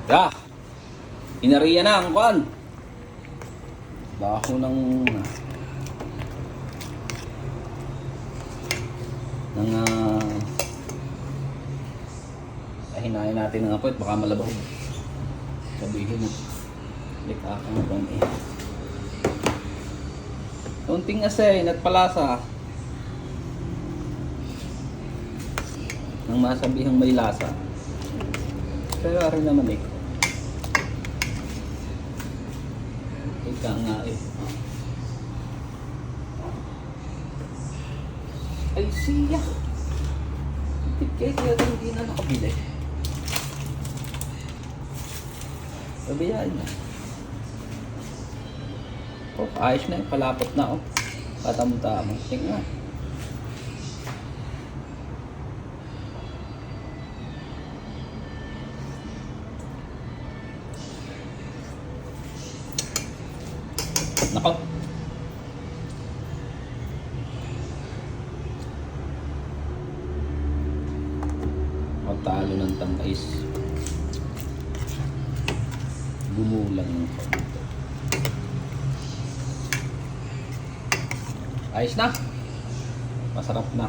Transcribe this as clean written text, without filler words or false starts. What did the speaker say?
Ya, inariya na ang kuan. Baho ng hinahin natin ng apoy, baka malabaw. Sabihin mo, likakang kuan eh. Kunting asay, nagpalasa. Nang masabihang may lasa. Pero rin naman eh. Ika nga eh. Ay siya. Tikay kaya hindi na nakabili. Sabihan na. Oh, ayos na eh. Palapot na oh. Katamang-tamang. Tingnan. Nako. Magtalo ng tangkais. Gumulang ng konti. Ayos na. Masarap na.